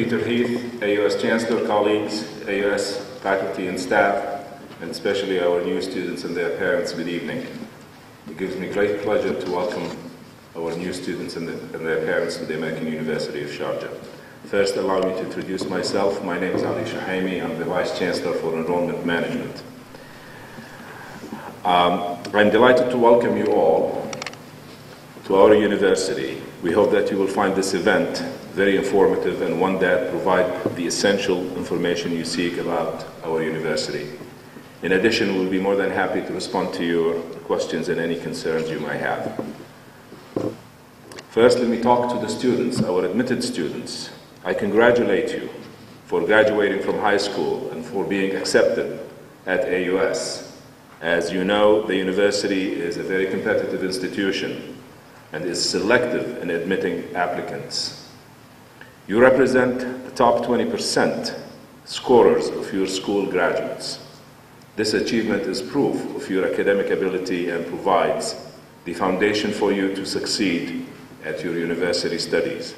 Peter Heath, AUS Chancellor, colleagues, AUS faculty and staff, and especially our new students and their parents, good evening. It gives me great pleasure to welcome our new students and their parents to the American University of Sharjah. First, allow me to introduce myself. My name is Ali Shahaimi. I'm the Vice Chancellor for Enrollment Management. I'm delighted to welcome you all to our university. We hope that you will find this event very informative and one that provides the essential information you seek about our university. In addition, we'll be more than happy to respond to your questions and any concerns you might have. First, let me talk to the students, our admitted students. I congratulate you for graduating from high school and for being accepted at AUS. As you know, the university is a very competitive institution and is selective in admitting applicants. You represent the top 20% scorers of your school graduates. This achievement is proof of your academic ability and provides the foundation for you to succeed at your university studies.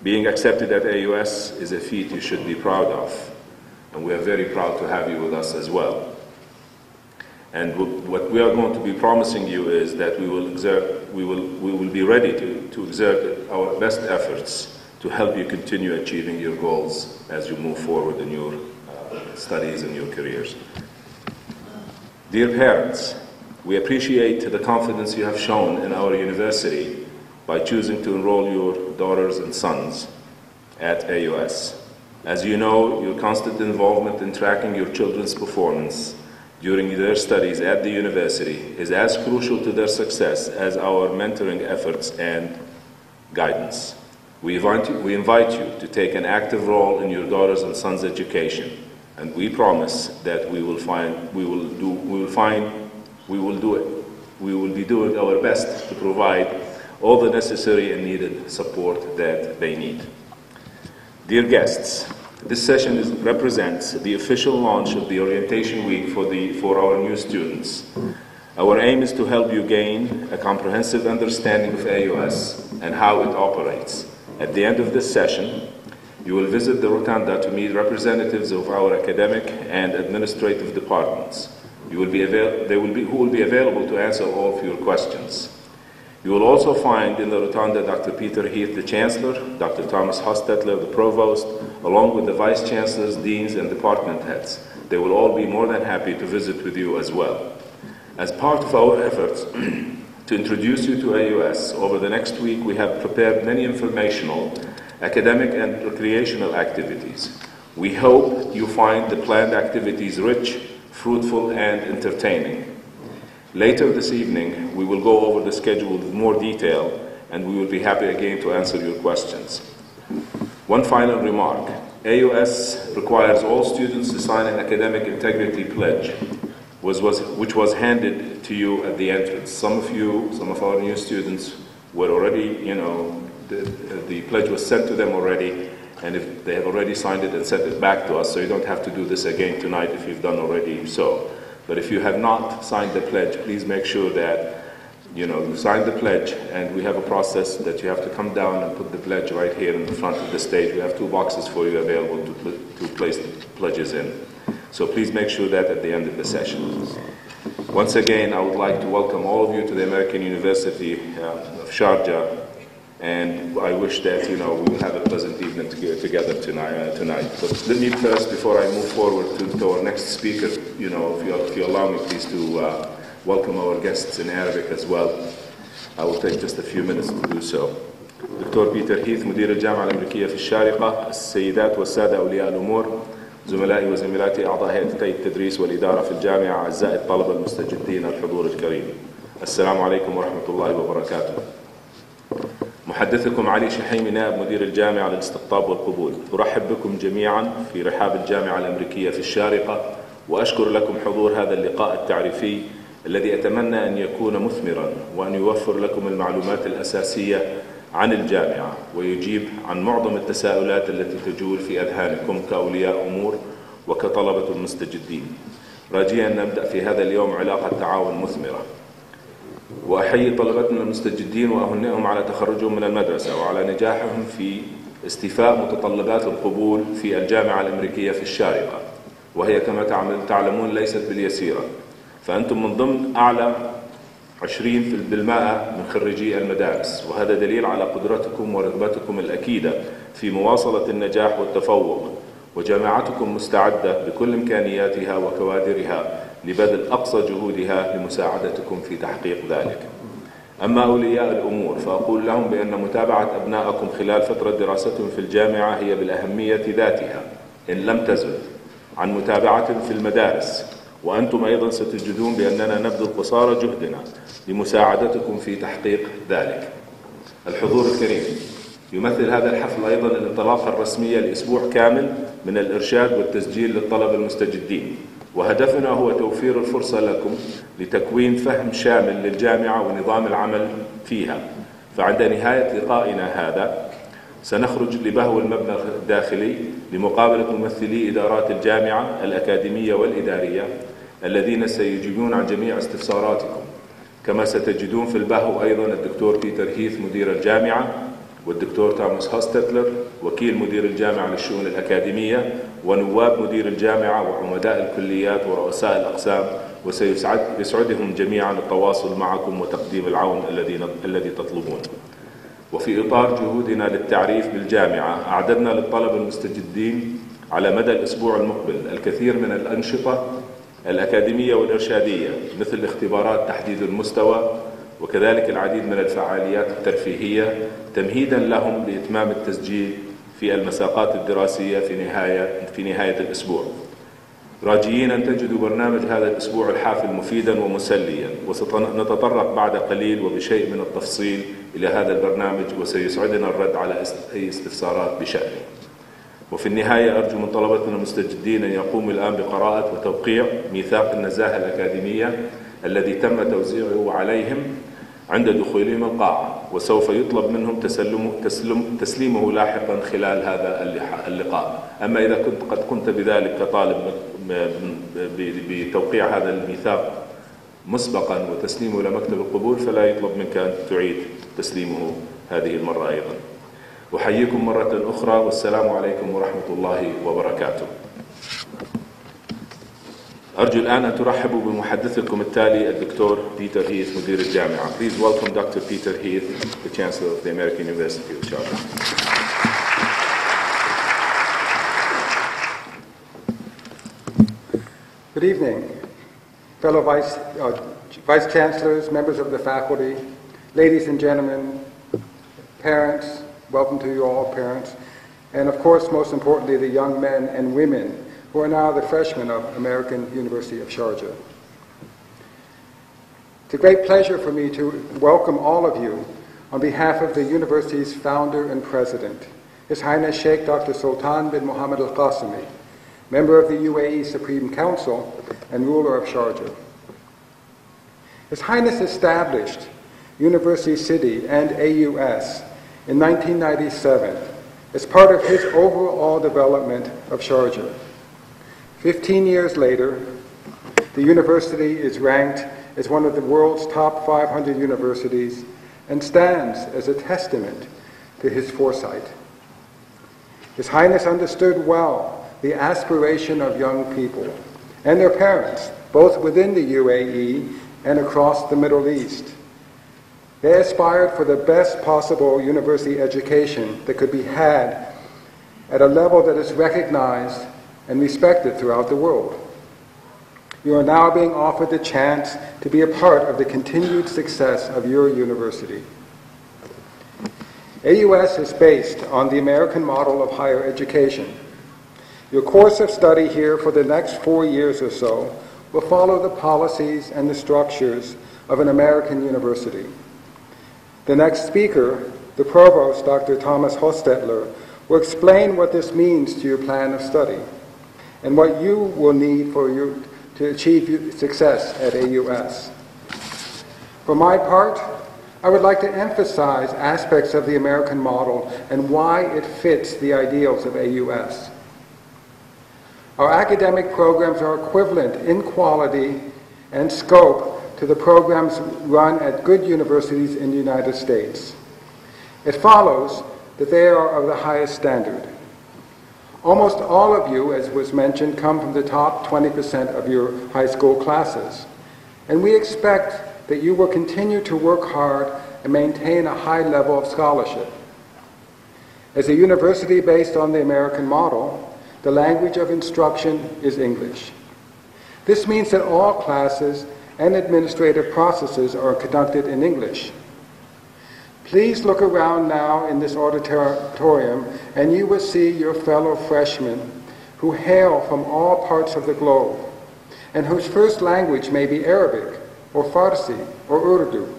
Being accepted at AUS is a feat you should be proud of, and we are very proud to have you with us as well. And what we are going to be promising you is that we will be ready to exert our best efforts to help you continue achieving your goals as you move forward in your studies and your careers. Dear parents, we appreciate the confidence you have shown in our university by choosing to enroll your daughters and sons at AUS. As you know, your constant involvement in tracking your children's performance during their studies at the university is as crucial to their success as our mentoring efforts and guidance. We invite you to take an active role in your daughters and sons' education, and we promise that we will be doing our best to provide all the necessary and needed support that they need. Dear guests, this session represents the official launch of the Orientation Week for our new students. Our aim is to help you gain a comprehensive understanding of AUS and how it operates. At the end of this session, you will visit the Rotunda to meet representatives of our academic and administrative departments. Who will be available to answer all of your questions. You will also find in the Rotunda Dr. Peter Heath, the Chancellor, Dr. Thomas Hostetler, the Provost, along with the Vice Chancellors, Deans, and Department Heads. They will all be more than happy to visit with you as well. As part of our efforts to introduce you to AUS, over the next week we have prepared many informational, academic, and recreational activities. We hope you find the planned activities rich, fruitful, and entertaining. Later this evening, we will go over the schedule with more detail, and we will be happy again to answer your questions. One final remark. AUS requires all students to sign an academic integrity pledge, which was handed to you at the entrance. Some of our new students were already, the pledge was sent to them already, and if they have already signed it and sent it back to us, so you don't have to do this again tonight if you've done already so. But if you have not signed the pledge, please make sure that you sign the pledge, and we have a process that you have to come down and put the pledge right here in the front of the stage. We have 2 boxes for you available to place the pledges in. So please make sure that at the end of the session. Once again, I would like to welcome all of you to the American University of Sharjah, and I wish that we will have a pleasant evening together tonight. But let me first, before I move forward to our next speaker, if you allow me, please, to welcome our guests in Arabic as well. I will take just a few minutes to do so. دكتور بيتر هيث مدير الجامعة الأمريكية في الشارقة، السيدات والسادة أولياء الأمور، زملائي وزميلاتي أعضاء هيئة التدريس والإدارة في الجامعة، أعزائي الطلبة المستجدين، الحضور الكريم. السلام عليكم ورحمة الله وبركاته. محدثكم علي شحيمي، نائب مدير الجامعة للاستقطاب والقبول. أرحب بكم جميعا في رحاب الجامعة الأمريكية في الشارقة، وأشكر لكم حضور هذا اللقاء التعريفي الذي أتمنى أن يكون مثمرا وأن يوفر لكم المعلومات الأساسية عن الجامعة ويجيب عن معظم التساؤلات التي تجول في أذهانكم كأولياء أمور وكطلبة مستجدين. راجيا أن نبدأ في هذا اليوم علاقة تعاون مثمرة. وأحيي طلبتنا المستجدين وأهنئهم على تخرجهم من المدرسة وعلى نجاحهم في استيفاء متطلبات القبول في الجامعة الأمريكية في الشارقة، وهي كما تعلمون ليست باليسيرة، فأنتم من ضمن أعلى 20% من خريجي المدارس، وهذا دليل على قدرتكم ورغبتكم الأكيدة في مواصلة النجاح والتفوق، وجامعتكم مستعدة بكل إمكانياتها وكوادرها لبذل أقصى جهودها لمساعدتكم في تحقيق ذلك. أما أولياء الأمور فأقول لهم بأن متابعة أبنائكم خلال فترة دراستهم في الجامعة هي بالأهمية ذاتها إن لم تزد عن متابعة في المدارس، وأنتم أيضا ستجدون بأننا نبذل قصارى جهدنا لمساعدتكم في تحقيق ذلك. الحضور الكريم، يمثل هذا الحفل أيضا الانطلاقة الرسمية لأسبوع كامل من الإرشاد والتسجيل للطلبة المستجدين، وهدفنا هو توفير الفرصة لكم لتكوين فهم شامل للجامعة ونظام العمل فيها. فعند نهاية لقائنا هذا سنخرج لبهو المبنى الداخلي لمقابلة ممثلي إدارات الجامعة الأكاديمية والإدارية الذين سيجيبون عن جميع استفساراتكم، كما ستجدون في البهو أيضا الدكتور بيتر هيث مدير الجامعة، والدكتور توماس هوستتلر وكيل مدير الجامعة للشؤون الأكاديمية، ونواب مدير الجامعة وعمداء الكليات ورؤساء الأقسام، وسيسعدهم جميعا التواصل معكم وتقديم العون الذي تطلبونه. وفي إطار جهودنا للتعريف بالجامعة أعددنا للطلبة المستجدين على مدى الأسبوع المقبل الكثير من الأنشطة الأكاديمية والإرشادية، مثل اختبارات تحديد المستوى، وكذلك العديد من الفعاليات الترفيهية تمهيدا لهم لإتمام التسجيل في المساقات الدراسية في نهاية الأسبوع. راجيين أن تجدوا برنامج هذا الأسبوع الحافل مفيدا ومسليا، وسنتطرق بعد قليل وبشيء من التفصيل إلى هذا البرنامج، وسيسعدنا الرد على أي استفسارات بشأنه. وفي النهاية أرجو من طلبتنا المستجدين أن يقوموا الآن بقراءة وتوقيع ميثاق النزاهة الأكاديمية الذي تم توزيعه عليهم عند دخولهم القاعة، وسوف يطلب منهم تسليمه لاحقا خلال هذا اللقاء. أما إذا قد قمت بذلك كطالب بتوقيع هذا الميثاق مسبقا وتسليمه إلى مكتب القبول، فلا يطلب منك أن تعيد تسليمه هذه المرة أيضا. أحييكم مرة أخرى، والسلام عليكم ورحمة الله وبركاته. أرجو الآن أن ترحبوا بمحدثكم التالي الدكتور بيتر هيث مدير الجامعة. Please welcome Dr. Peter Heath, the Chancellor of the American University of Sharjah. Good evening, fellow Vice Chancellors, members of the faculty, ladies and gentlemen, parents, welcome to you all, parents, and of course, most importantly, the young men and women who are now the freshmen of American University of Sharjah. It's a great pleasure for me to welcome all of you on behalf of the university's founder and president, His Highness Sheikh Dr. Sultan bin Mohammed Al Qasimi, member of the UAE Supreme Council and ruler of Sharjah. His Highness established University City and AUS in 1997 as part of his overall development of Sharjah. 15 years later, the university is ranked as one of the world's top 500 universities and stands as a testament to his foresight. His Highness understood well the aspiration of young people and their parents, both within the UAE and across the Middle East. They aspired for the best possible university education that could be had at a level that is recognized and respected throughout the world. You are now being offered the chance to be a part of the continued success of your university. AUS is based on the American model of higher education. Your course of study here for the next 4 years or so will follow the policies and the structures of an American university. The next speaker, the Provost, Dr. Thomas Hostetler, will explain what this means to your plan of study and what you will need to achieve success at AUS. For my part, I would like to emphasize aspects of the American model and why it fits the ideals of AUS. Our academic programs are equivalent in quality and scope to the programs run at good universities in the United States. It follows that they are of the highest standard. Almost all of you, as was mentioned, come from the top 20% of your high school classes, and we expect that you will continue to work hard and maintain a high level of scholarship. As a university based on the American model, the language of instruction is English. This means that all classes and administrative processes are conducted in English. Please look around now in this auditorium and you will see your fellow freshmen who hail from all parts of the globe and whose first language may be Arabic or Farsi or Urdu.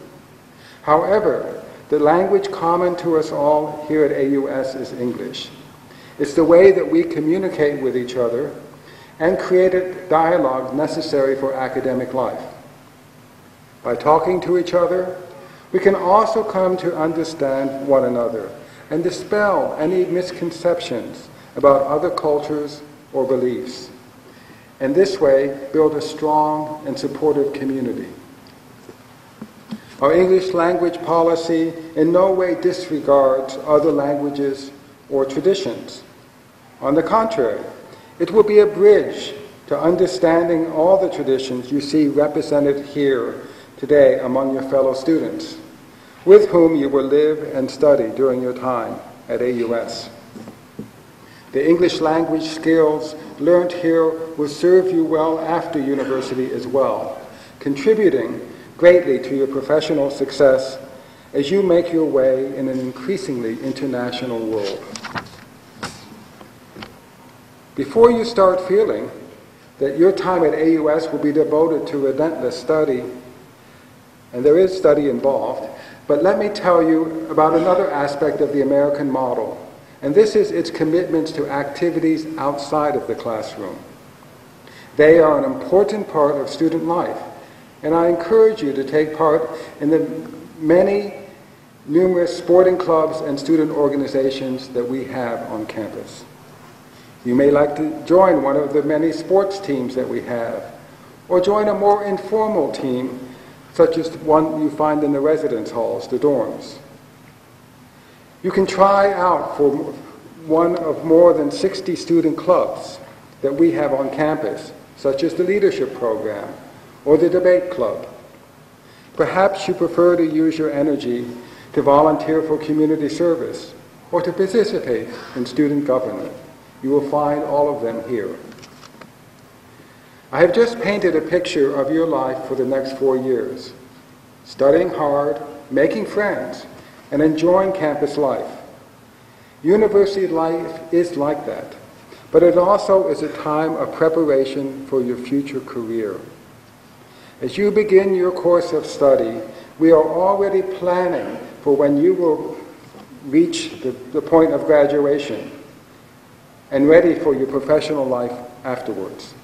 However, the language common to us all here at AUS is English. It's the way that we communicate with each other and create a dialogue necessary for academic life. By talking to each other, we can also come to understand one another and dispel any misconceptions about other cultures or beliefs, and this way build a strong and supportive community. Our English language policy in no way disregards other languages or traditions. On the contrary, it will be a bridge to understanding all the traditions you see represented here today among your fellow students, with whom you will live and study during your time at AUS. The English language skills learned here will serve you well after university as well, contributing greatly to your professional success as you make your way in an increasingly international world. Before you start feeling that your time at AUS will be devoted to relentless study, and there is study involved, but let me tell you about another aspect of the American model, and this is its commitments to activities outside of the classroom. They are an important part of student life, and I encourage you to take part in the many numerous sporting clubs and student organizations that we have on campus. You may like to join one of the many sports teams that we have, or join a more informal team such as one you find in the residence halls, the dorms. You can try out for one of more than 60 student clubs that we have on campus, such as the leadership program or the debate club. Perhaps you prefer to use your energy to volunteer for community service or to participate in student government. You will find all of them here. I have just painted a picture of your life for the next 4 years, studying hard, making friends, and enjoying campus life. University life is like that, but it also is a time of preparation for your future career. As you begin your course of study, we are already planning for when you will reach the point of graduation and ready for your professional life afterwards.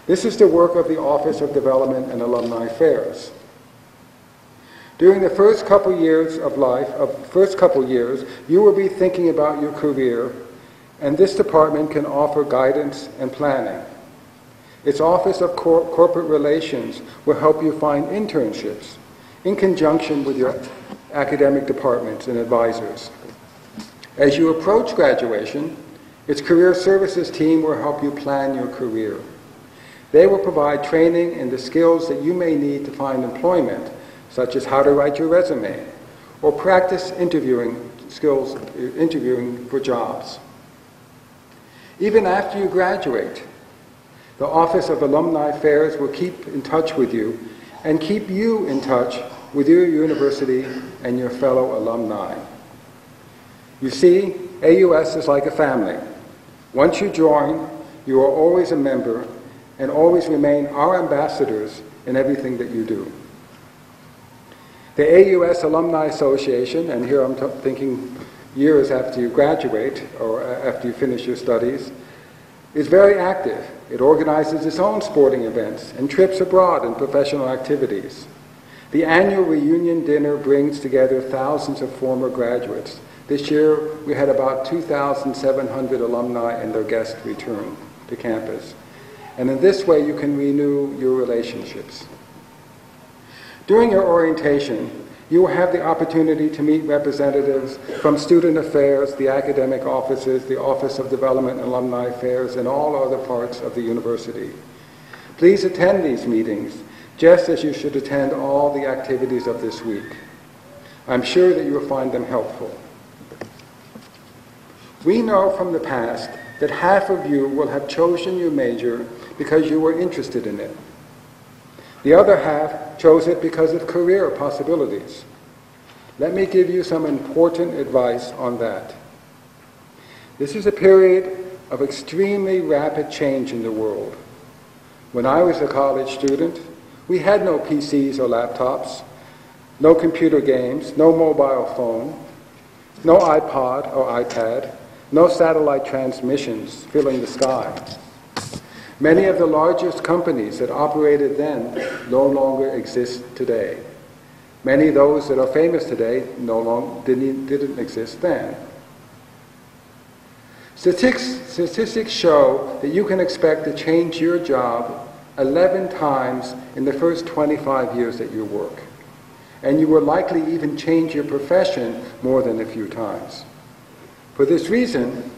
This is the work of the Office of Development and Alumni Affairs. During the first couple years of life, you will be thinking about your career, and this department can offer guidance and planning. Its Office of Corporate Relations will help you find internships in conjunction with your academic departments and advisors. As you approach graduation, its Career Services team will help you plan your career. They will provide training in the skills that you may need to find employment, such as how to write your resume, or practice interviewing for jobs. Even after you graduate, the Office of Alumni Affairs will keep in touch with you and keep you in touch with your university and your fellow alumni. You see, AUS is like a family. Once you join, you are always a member and always remain our ambassadors in everything that you do. The AUS Alumni Association, and here I'm thinking years after you graduate or after you finish your studies, is very active. It organizes its own sporting events and trips abroad and professional activities. The annual reunion dinner brings together thousands of former graduates. This year, we had about 2,700 alumni and their guests return to campus. And in this way, you can renew your relationships. During your orientation, You will have the opportunity to meet representatives from student affairs, the academic offices, the Office of Development and Alumni Affairs, and all other parts of the university. Please attend these meetings, just as you should attend all the activities of this week. I'm sure that you will find them helpful. We know from the past that half of you will have chosen your major because you were interested in it. The other half chose it because of career possibilities. Let me give you some important advice on that. This is a period of extremely rapid change in the world. When I was a college student, we had no PCs or laptops, no computer games, no mobile phone, no iPod or iPad, no satellite transmissions filling the sky. Many of the largest companies that operated then no longer exist today. Many of those that are famous today didn't exist then. Statistics show that you can expect to change your job 11 times in the first 25 years that you work. And you will likely even change your profession more than a few times. For this reason,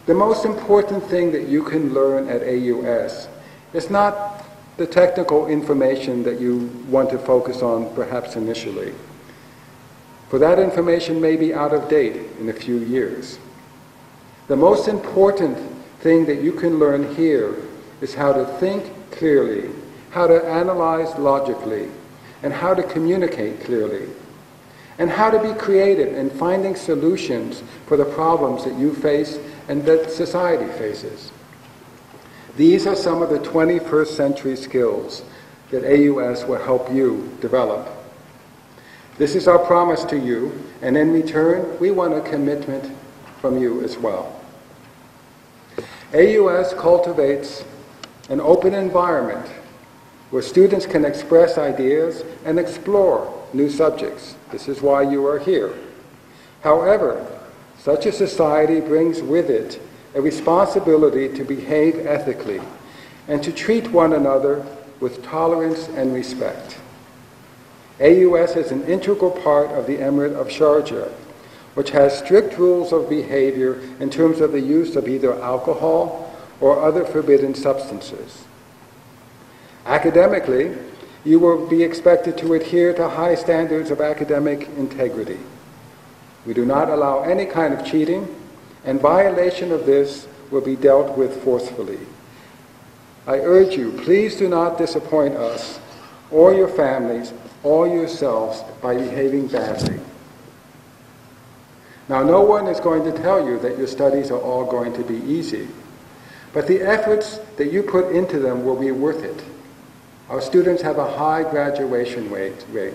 the most important thing that you can learn at AUS is not the technical information that you want to focus on perhaps initially. For that information may be out of date in a few years. The most important thing that you can learn here is how to think clearly, how to analyze logically, and how to communicate clearly, and how to be creative in finding solutions for the problems that you face and that society faces. These are some of the 21st century skills that AUS will help you develop. This is our promise to you, and in return, we want a commitment from you as well. AUS cultivates an open environment where students can express ideas and explore new subjects. This is why you are here. However, such a society brings with it a responsibility to behave ethically and to treat one another with tolerance and respect. AUS is an integral part of the Emirate of Sharjah, which has strict rules of behavior in terms of the use of either alcohol or other forbidden substances. Academically, you will be expected to adhere to high standards of academic integrity. We do not allow any kind of cheating, and violation of this will be dealt with forcefully. I urge you, please do not disappoint us, or your families, or yourselves by behaving badly. Now, no one is going to tell you that your studies are all going to be easy, but the efforts that you put into them will be worth it. Our students have a high graduation rate.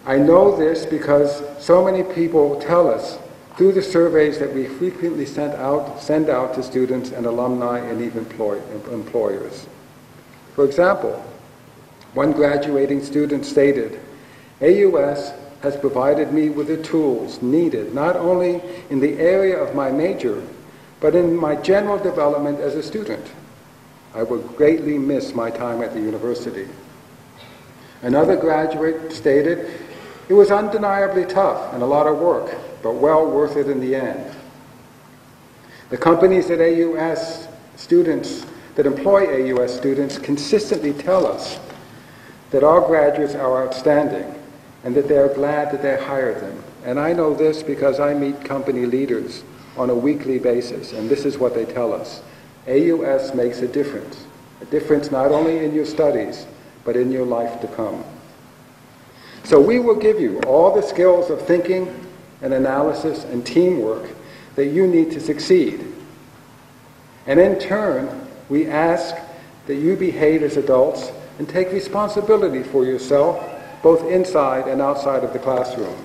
I know this because so many people tell us through the surveys that we frequently send out to students and alumni and even employers. For example, one graduating student stated, AUS has provided me with the tools needed not only in the area of my major, but in my general development as a student. I will greatly miss my time at the university. Another graduate stated, it was undeniably tough and a lot of work, but well worth it in the end. The companies that employ AUS students consistently tell us that our graduates are outstanding and that they are glad that they hired them. And I know this because I meet company leaders on a weekly basis, and this is what they tell us. AUS makes a difference not only in your studies, but in your life to come. So we will give you all the skills of thinking and analysis and teamwork that you need to succeed. And in turn, we ask that you behave as adults and take responsibility for yourself, both inside and outside of the classroom.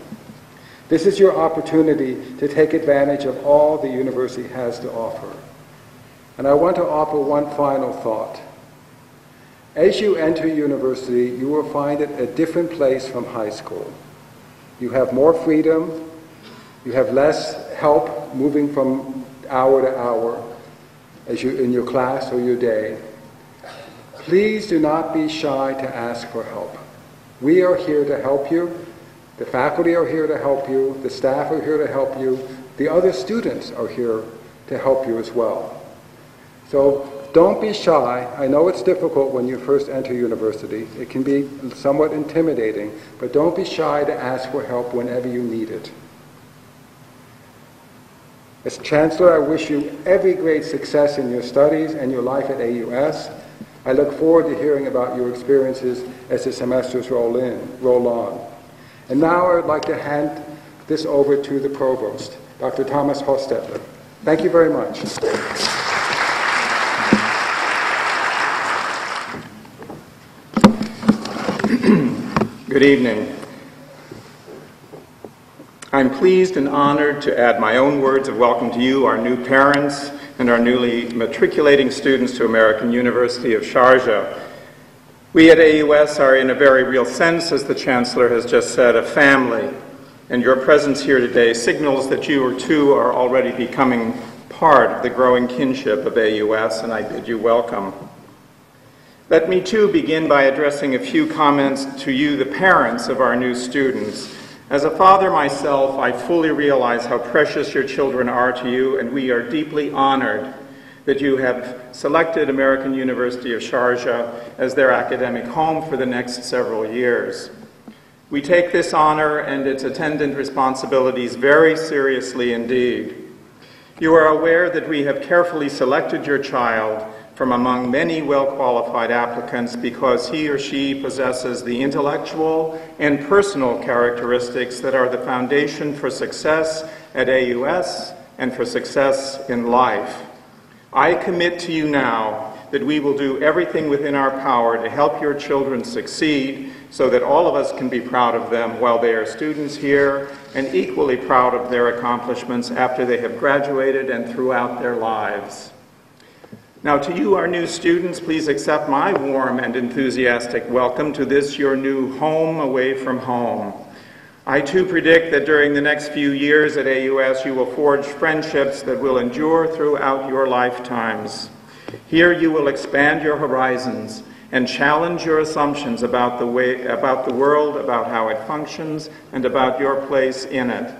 This is your opportunity to take advantage of all the university has to offer. And I want to offer one final thought. As you enter university, you will find it a different place from high school. You have more freedom, you have less help moving from hour to hour in your class or your day. Please do not be shy to ask for help. We are here to help you. The faculty are here to help you. The staff are here to help you. The other students are here to help you as well. So don't be shy. I know it's difficult when you first enter university. It can be somewhat intimidating, but don't be shy to ask for help whenever you need it. As Chancellor, I wish you every great success in your studies and your life at AUS. I look forward to hearing about your experiences as the semesters roll on. And now I would like to hand this over to the Provost, Dr. Thomas Hostetler. Thank you very much. Good evening. I'm pleased and honored to add my own words of welcome to you, our new parents, and our newly matriculating students to American University of Sharjah. We at AUS are in a very real sense, as the Chancellor has just said, a family, and your presence here today signals that you too are already becoming part of the growing kinship of AUS, and I bid you welcome. Let me too begin by addressing a few comments to you, the parents of our new students. As a father myself, I fully realize how precious your children are to you, and we are deeply honored that you have selected American University of Sharjah as their academic home for the next several years. We take this honor and its attendant responsibilities very seriously indeed. You are aware that we have carefully selected your child from among many well-qualified applicants because he or she possesses the intellectual and personal characteristics that are the foundation for success at AUS and for success in life. I commit to you now that we will do everything within our power to help your children succeed so that all of us can be proud of them while they are students here and equally proud of their accomplishments after they have graduated and throughout their lives. Now, to you, our new students, please accept my warm and enthusiastic welcome to this, your new home away from home. I too predict that during the next few years at AUS, you will forge friendships that will endure throughout your lifetimes. Here you will expand your horizons and challenge your assumptions about the world, about how it functions, and about your place in it.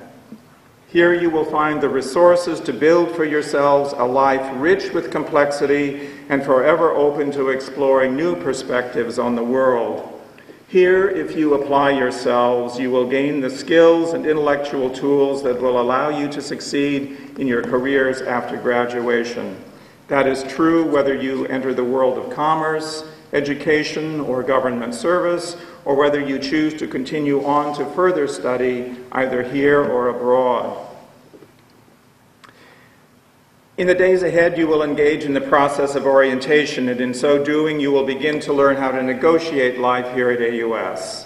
Here you will find the resources to build for yourselves a life rich with complexity and forever open to exploring new perspectives on the world. Here, if you apply yourselves, you will gain the skills and intellectual tools that will allow you to succeed in your careers after graduation. That is true whether you enter the world of commerce, education, or government service, or whether you choose to continue on to further study either here or abroad. In the days ahead, you will engage in the process of orientation, and in so doing, you will begin to learn how to negotiate life here at AUS.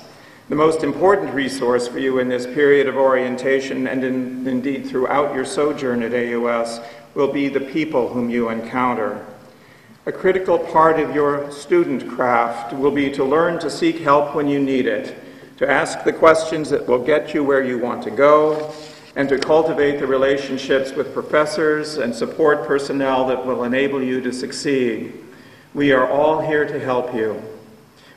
The most important resource for you in this period of orientation, and indeed throughout your sojourn at AUS, will be the people whom you encounter. A critical part of your student craft will be to learn to seek help when you need it, to ask the questions that will get you where you want to go, and to cultivate the relationships with professors and support personnel that will enable you to succeed. We are all here to help you.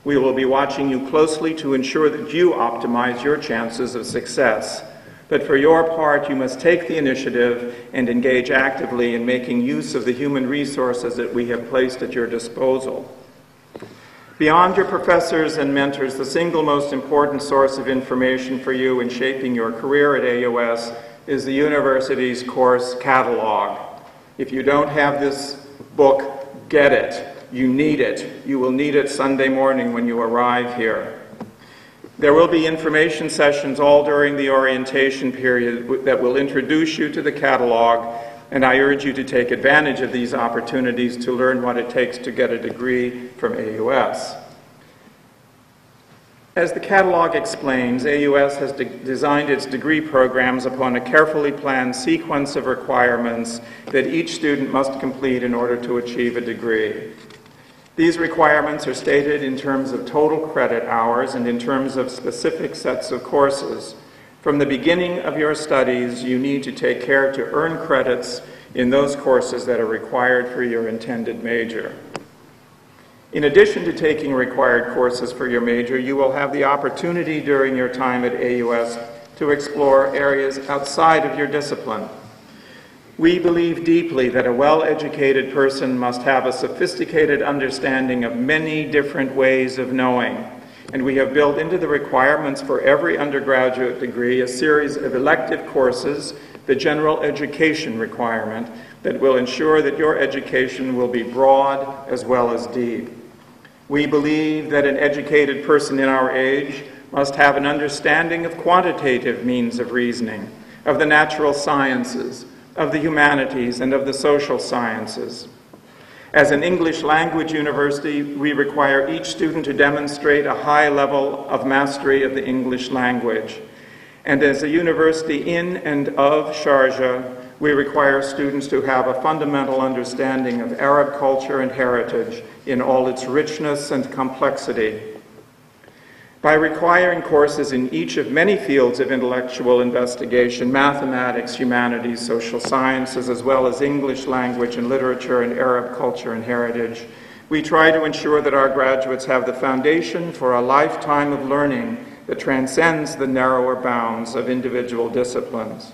We will be watching you closely to ensure that you optimize your chances of success. But for your part, you must take the initiative and engage actively in making use of the human resources that we have placed at your disposal. Beyond your professors and mentors, the single most important source of information for you in shaping your career at AUS is the university's course catalog. If you don't have this book, get it. You need it. You will need it Sunday morning when you arrive here. There will be information sessions all during the orientation period that will introduce you to the catalog, and I urge you to take advantage of these opportunities to learn what it takes to get a degree from AUS. As the catalog explains, AUS has designed its degree programs upon a carefully planned sequence of requirements that each student must complete in order to achieve a degree. These requirements are stated in terms of total credit hours and in terms of specific sets of courses. From the beginning of your studies, you need to take care to earn credits in those courses that are required for your intended major. In addition to taking required courses for your major, you will have the opportunity during your time at AUS to explore areas outside of your discipline. We believe deeply that a well-educated person must have a sophisticated understanding of many different ways of knowing, and we have built into the requirements for every undergraduate degree a series of elective courses, the general education requirement, that will ensure that your education will be broad as well as deep. We believe that an educated person in our age must have an understanding of quantitative means of reasoning, of the natural sciences, of the humanities, and of the social sciences. As an English language university, we require each student to demonstrate a high level of mastery of the English language. And as a university in and of Sharjah, we require students to have a fundamental understanding of Arab culture and heritage in all its richness and complexity. By requiring courses in each of many fields of intellectual investigation, mathematics, humanities, social sciences, as well as English language and literature and Arab culture and heritage, we try to ensure that our graduates have the foundation for a lifetime of learning that transcends the narrower bounds of individual disciplines.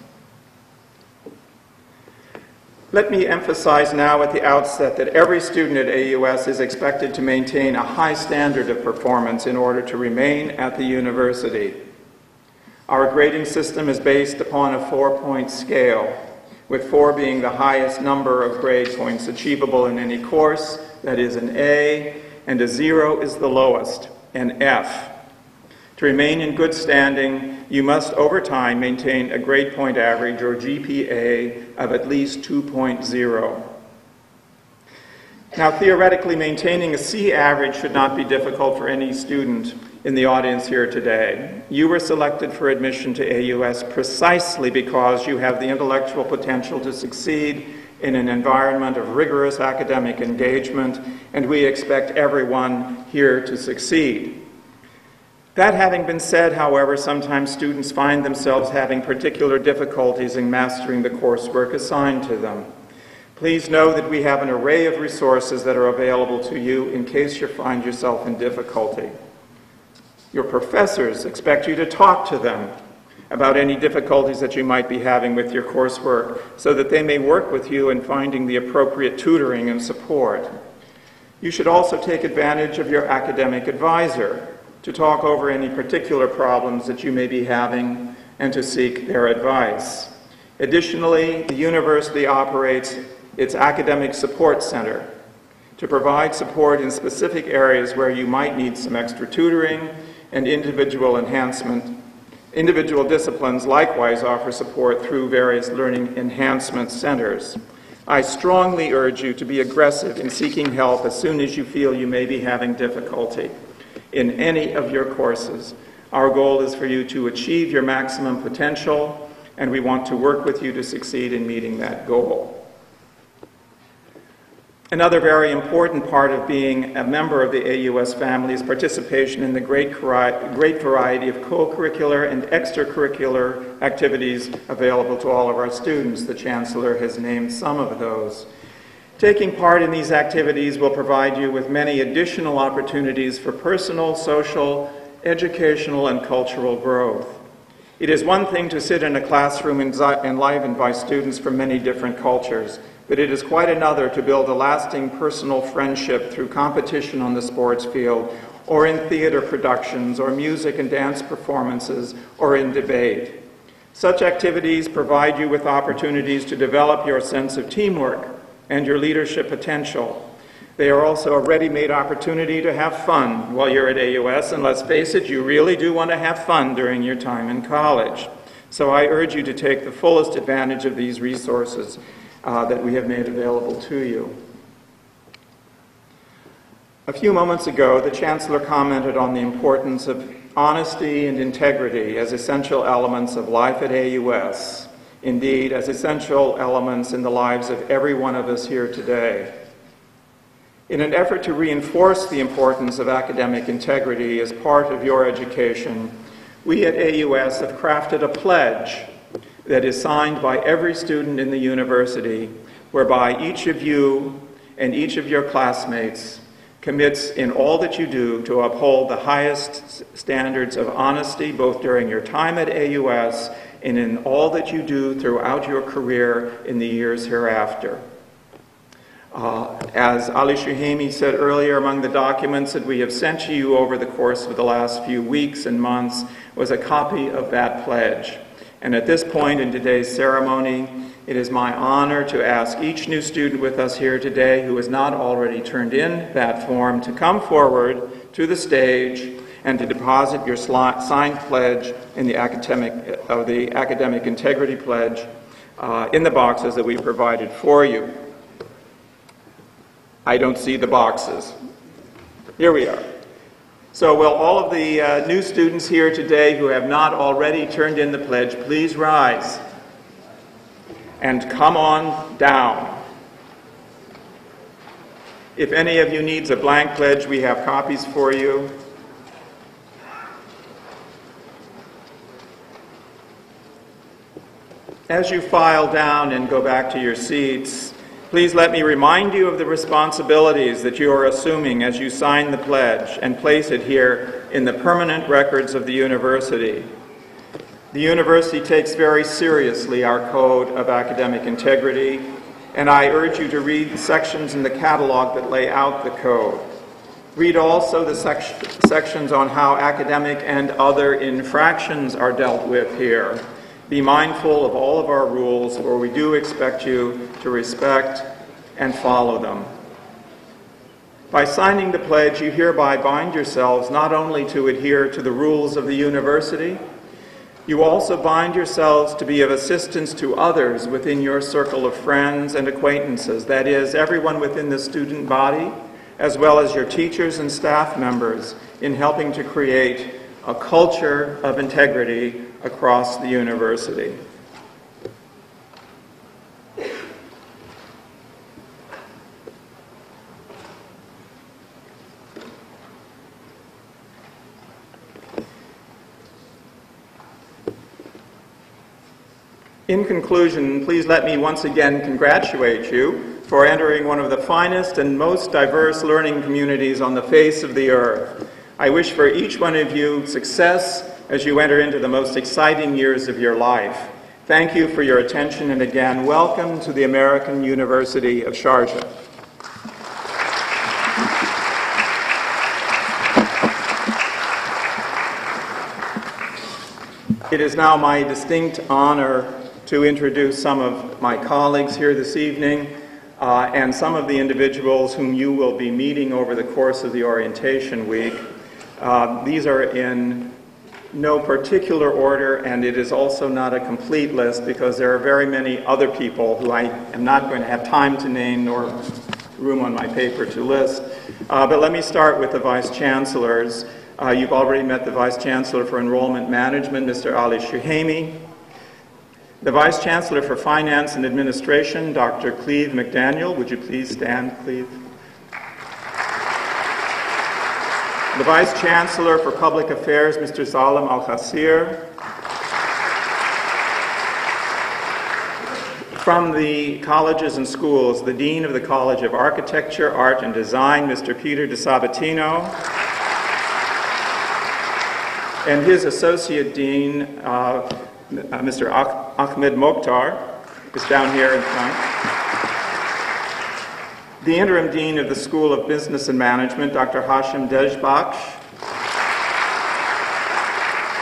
Let me emphasize now at the outset that every student at AUS is expected to maintain a high standard of performance in order to remain at the university. Our grading system is based upon a 4-point scale, with 4 being the highest number of grade points achievable in any course, that is an A, and a 0 is the lowest, an F. To remain in good standing, you must over time maintain a grade point average or GPA of at least 2.0. Now, theoretically, maintaining a C average should not be difficult for any student in the audience here today. You were selected for admission to AUS precisely because you have the intellectual potential to succeed in an environment of rigorous academic engagement, and we expect everyone here to succeed. That having been said, however, sometimes students find themselves having particular difficulties in mastering the coursework assigned to them. Please know that we have an array of resources that are available to you in case you find yourself in difficulty. Your professors expect you to talk to them about any difficulties that you might be having with your coursework so that they may work with you in finding the appropriate tutoring and support. You should also take advantage of your academic advisor to talk over any particular problems that you may be having and to seek their advice. Additionally, the university operates its Academic Support Center to provide support in specific areas where you might need some extra tutoring, and individual enhancement. Individual disciplines likewise offer support through various learning enhancement centers. I strongly urge you to be aggressive in seeking help as soon as you feel you may be having difficulty in any of your courses. Our goal is for you to achieve your maximum potential, and we want to work with you to succeed in meeting that goal. Another very important part of being a member of the AUS family is participation in the great variety of co-curricular and extracurricular activities available to all of our students. The Chancellor has named some of those. Taking part in these activities will provide you with many additional opportunities for personal, social, educational, and cultural growth. It is one thing to sit in a classroom enlivened by students from many different cultures, but it is quite another to build a lasting personal friendship through competition on the sports field, or in theater productions, or music and dance performances, or in debate. Such activities provide you with opportunities to develop your sense of teamwork and your leadership potential. They are also a ready-made opportunity to have fun while you're at AUS, and let's face it, you really do want to have fun during your time in college. So I urge you to take the fullest advantage of these resources that we have made available to you. A few moments ago, the Chancellor commented on the importance of honesty and integrity as essential elements of life at AUS. Indeed, as essential elements in the lives of every one of us here today. In an effort to reinforce the importance of academic integrity as part of your education, we at AUS have crafted a pledge that is signed by every student in the university, whereby each of you and each of your classmates commits in all that you do to uphold the highest standards of honesty, both during your time at AUS and in all that you do throughout your career in the years hereafter. As Ali Shuhaimi said earlier, among the documents that we have sent to you over the course of the last few weeks and months was a copy of that pledge. And at this point in today's ceremony, it is my honor to ask each new student with us here today who has not already turned in that form to come forward to the stage and to deposit your signed pledge in the academic integrity pledge in the boxes that we provided for you. I don't see the boxes. Here we are. So will all of the new students here today who have not already turned in the pledge please rise and come on down. If any of you needs a blank pledge, we have copies for you. As you file down and go back to your seats, please let me remind you of the responsibilities that you are assuming as you sign the pledge and place it here in the permanent records of the university. The university takes very seriously our code of academic integrity, and I urge you to read the sections in the catalog that lay out the code. Read also the sections on how academic and other infractions are dealt with here. Be mindful of all of our rules, for we do expect you to respect and follow them. By signing the pledge, you hereby bind yourselves not only to adhere to the rules of the university, you also bind yourselves to be of assistance to others within your circle of friends and acquaintances, that is, everyone within the student body, as well as your teachers and staff members, in helping to create a culture of integrity across the university. In conclusion, please let me once again congratulate you for entering one of the finest and most diverse learning communities on the face of the earth. I wish for each one of you success as you enter into the most exciting years of your life. Thank you for your attention, and again, welcome to the American University of Sharjah. It is now my distinct honor to introduce some of my colleagues here this evening and some of the individuals whom you will be meeting over the course of the orientation week. These are in no particular order, and it is also not a complete list because there are very many other people who I am not going to have time to name nor room on my paper to list. But let me start with the Vice Chancellors. You've already met the Vice Chancellor for Enrollment Management, Mr. Ali Shuhaimi. The Vice Chancellor for Finance and Administration, Dr. Cleve McDaniel. Would you please stand, Cleve? The Vice Chancellor for Public Affairs, Mr. Salim Al-Khassir. From the colleges and schools, the Dean of the College of Architecture, Art and Design, Mr. Peter De Sabatino. And his Associate Dean, Mr. Ahmed Mokhtar, is down here in front. The Interim Dean of the School of Business and Management, Dr. Hashim Dejbaksh.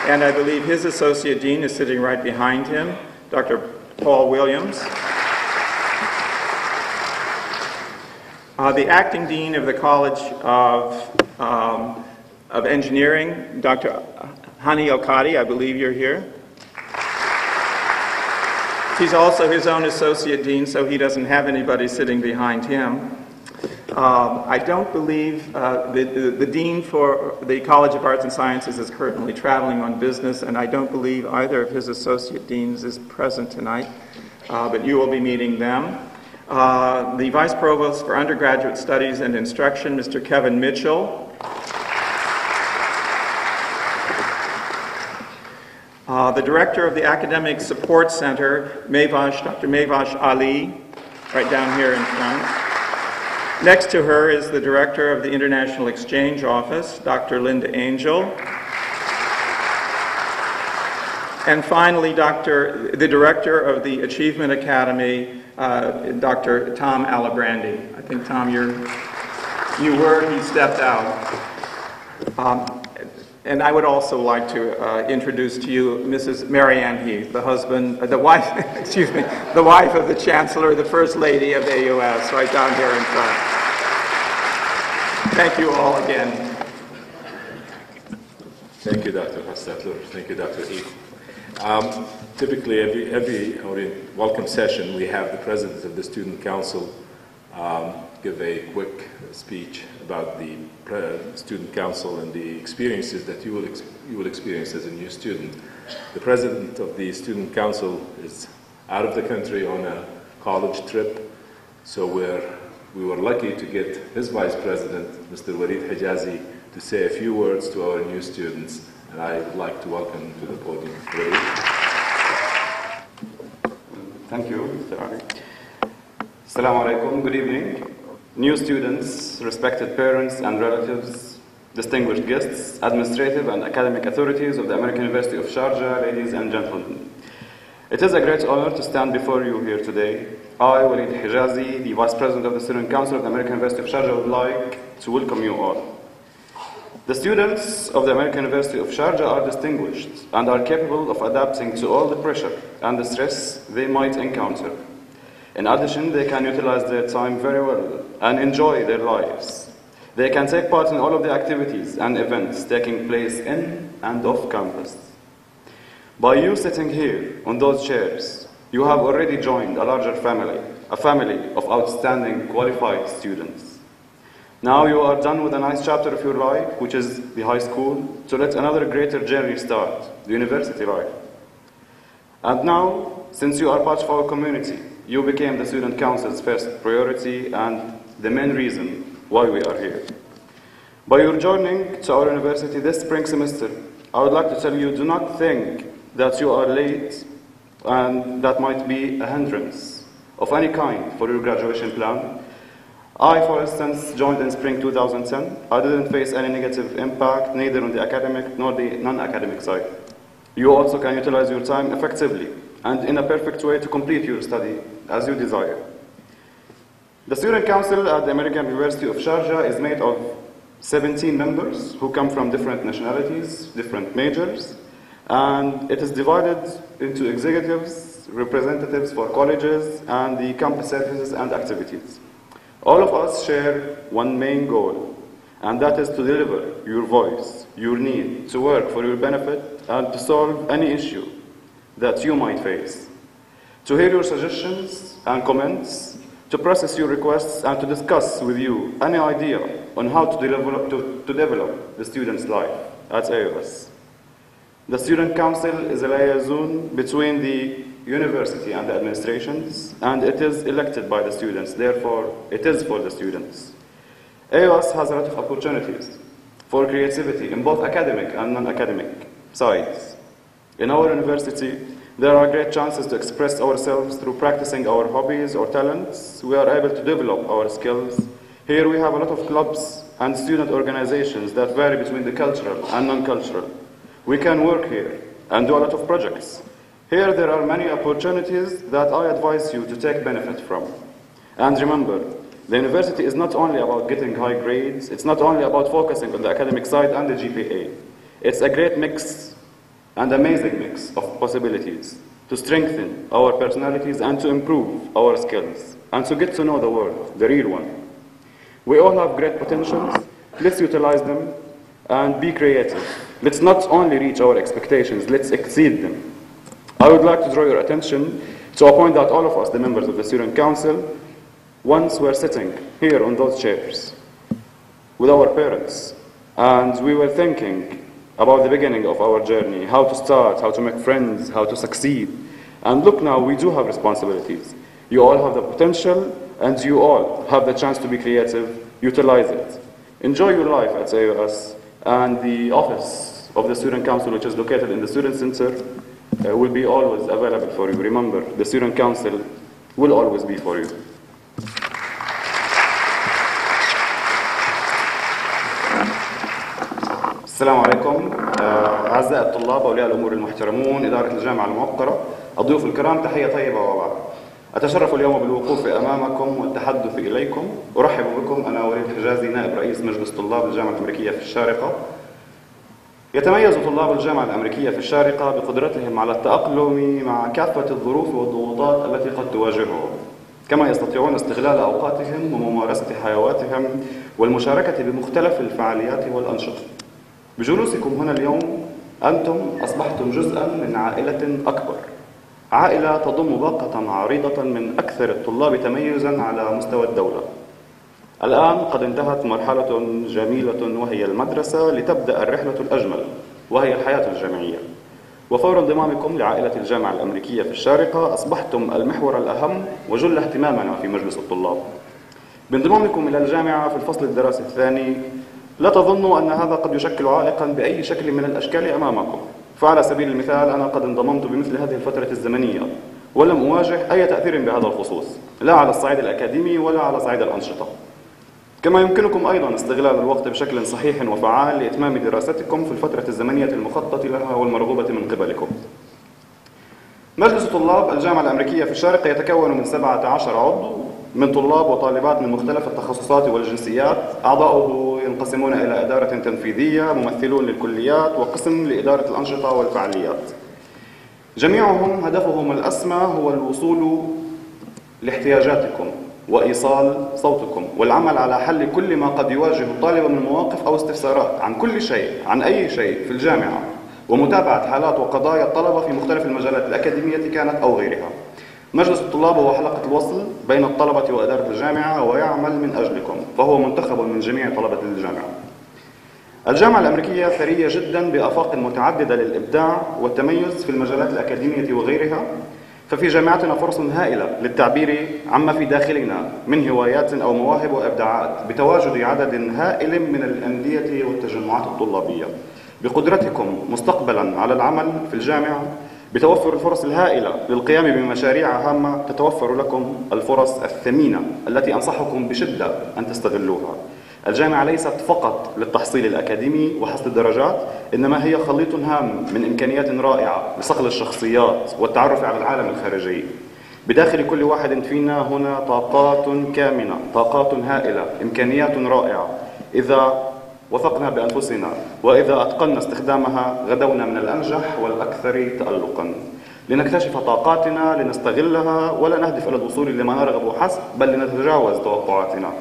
And I believe his Associate Dean is sitting right behind him, Dr. Paul Williams. The Acting Dean of the College of Engineering, Dr. Hani Al-Qadi, I believe you're here. He's also his own Associate Dean, so he doesn't have anybody sitting behind him. I don't believe the Dean for the College of Arts and Sciences is currently traveling on business, and I don't believe either of his Associate Deans is present tonight, but you will be meeting them. The Vice Provost for Undergraduate Studies and Instruction, Mr. Kevin Mitchell. The Director of the Academic Support Center, Dr. Mehvash Ali, right down here in front. Next to her is the Director of the International Exchange Office, Dr. Linda Angel. And finally, the Director of the Achievement Academy, Dr. Tom Alibrandi. I think, Tom, he stepped out. And I would also like to introduce to you Mrs. Marianne Heath, the wife of the Chancellor, the First Lady of AUS, right down here in front. Thank you all again. Thank you, Dr. Hostetler. Thank you, Dr. Heath. Typically, every welcome session, we have the President of the Student Council give a quick speech about the Student Council and the experiences that you will experience as a new student. The President of the Student Council is out of the country on a college trip, so we were lucky to get his Vice President, Mr. Walid Hijazi, to say a few words to our new students, and I would like to welcome him to the podium. Walid. Thank you, Mr. Ali. Assalamu alaikum, good evening. New students, respected parents and relatives, distinguished guests, administrative and academic authorities of the American University of Sharjah, ladies and gentlemen. It is a great honor to stand before you here today. I, Walid Hijazi, the Vice President of the Student Council of the American University of Sharjah, would like to welcome you all. The students of the American University of Sharjah are distinguished and are capable of adapting to all the pressure and the stress they might encounter. In addition, they can utilize their time very well and enjoy their lives. They can take part in all of the activities and events taking place in and off campus. By you sitting here on those chairs, you have already joined a larger family, a family of outstanding, qualified students. Now you are done with a nice chapter of your life, which is the high school, so let another greater journey start, the university life. And now, since you are part of our community, you became the Student Council's first priority and the main reason why we are here. By your joining to our university this spring semester, I would like to tell you, do not think that you are late and that might be a hindrance of any kind for your graduation plan. I, for instance, joined in spring 2010. I didn't face any negative impact, neither on the academic nor the non-academic side. You also can utilize your time effectively and in a perfect way to complete your study as you desire. The Student Council at the American University of Sharjah is made of 17 members who come from different nationalities, different majors, and it is divided into executives, representatives for colleges, and the campus services and activities. All of us share one main goal, and that is to deliver your voice, your need, to work for your benefit, and to solve any issue that you might face, to hear your suggestions and comments, to process your requests, and to discuss with you any idea on how to develop the student's life at AUS. The Student Council is a liaison between the university and the administrations, and it is elected by the students, therefore it is for the students. AUS has a lot of opportunities for creativity in both academic and non-academic sides. In our university, there are great chances to express ourselves through practicing our hobbies or talents. We are able to develop our skills. Here we have a lot of clubs and student organizations that vary between the cultural and non-cultural. We can work here and do a lot of projects. Here there are many opportunities that I advise you to take benefit from. And remember, the university is not only about getting high grades, it's not only about focusing on the academic side and the GPA. It's a great mix and amazing mix of possibilities to strengthen our personalities and to improve our skills and to get to know the world, the real one. We all have great potentials. Let's utilize them and be creative. Let's not only reach our expectations, let's exceed them. I would like to draw your attention to a point that all of us, the members of the Student Council, once were sitting here on those chairs with our parents, and we were thinking about the beginning of our journey, how to start, how to make friends, how to succeed. And look now, we do have responsibilities. You all have the potential, and you all have the chance to be creative. Utilize it. Enjoy your life at AUS, and the office of the Student Council, which is located in the Student Center, will be always available for you. Remember, the Student Council will always be for you. السلام عليكم أعزائي الطلاب وأولياء الأمور المحترمون، إدارة الجامعة الموقرة، الضيوف الكرام، تحية طيبة وبعد. أتشرف اليوم بالوقوف أمامكم والتحدث إليكم. أرحب بكم، أنا وليد حجازي، نائب رئيس مجلس طلاب الجامعة الأمريكية في الشارقة. يتميز طلاب الجامعة الأمريكية في الشارقة بقدرتهم على التأقلم مع كافة الظروف والضغوطات التي قد تواجههم، كما يستطيعون استغلال أوقاتهم وممارسة حيواتهم والمشاركة بمختلف الفعاليات والأنشطة. بجلوسكم هنا اليوم أنتم أصبحتم جزءاً من عائلة أكبر، عائلة تضم باقة عريضة من أكثر الطلاب تميزاً على مستوى الدولة. الآن قد انتهت مرحلة جميلة وهي المدرسة، لتبدأ الرحلة الأجمل وهي الحياة الجامعية. وفور انضمامكم لعائلة الجامعة الأمريكية في الشارقة أصبحتم المحور الأهم وجل اهتمامنا في مجلس الطلاب. بانضمامكم إلى الجامعة في الفصل الدراسي الثاني لا تظنوا أن هذا قد يشكل عائقاً بأي شكل من الأشكال أمامكم، فعلى سبيل المثال أنا قد انضممت بمثل هذه الفترة الزمنية ولم أواجه أي تأثير بهذا الخصوص، لا على الصعيد الأكاديمي ولا على صعيد الأنشطة. كما يمكنكم أيضاً استغلال الوقت بشكل صحيح وفعال لإتمام دراستكم في الفترة الزمنية المخطط لها والمرغوبة من قبلكم. مجلس طلاب الجامعة الأمريكية في الشارقة يتكون من 17 عضو من طلاب وطالبات من مختلف التخصصات والجنسيات. أعضاؤه ينقسمون إلى إدارة تنفيذية، ممثلون للكليات، وقسم لإدارة الأنشطة والفعاليات. جميعهم هدفهم الأسمى هو الوصول لاحتياجاتكم وإيصال صوتكم والعمل على حل كل ما قد يواجه الطالب من مواقف أو استفسارات عن كل شيء، عن أي شيء في الجامعة، ومتابعة حالات وقضايا الطلبة في مختلف المجالات الأكاديمية كانت أو غيرها. مجلس الطلاب هو حلقة الوصل بين الطلبة وإدارة الجامعة ويعمل من أجلكم، فهو منتخب من جميع طلبة الجامعة. الجامعة الأمريكية ثرية جدا بآفاق متعددة للإبداع والتميز في المجالات الأكاديمية وغيرها، ففي جامعتنا فرص هائلة للتعبير عما في داخلنا من هوايات أو مواهب وإبداعات، بتواجد عدد هائل من الأندية والتجمعات الطلابية. بقدرتكم مستقبلا على العمل في الجامعة بتوفر الفرص الهائلة للقيام بمشاريع هامة، تتوفر لكم الفرص الثمينة التي أنصحكم بشدة أن تستغلوها. الجامعة ليست فقط للتحصيل الأكاديمي وحصد الدرجات، إنما هي خليط هام من إمكانيات رائعة لصقل الشخصيات والتعرف على العالم الخارجي. بداخل كل واحد فينا هنا طاقات كامنة، طاقات هائلة، إمكانيات رائعة. إذا وثقنا بأنفسنا وإذا أتقنا استخدامها غدونا من الأنجح والأكثر تألقاً. لنكتشف طاقاتنا، لنستغلها، ولا نهدف إلى الوصول لما نرغب حسب، بل لنتجاوز توقعاتنا.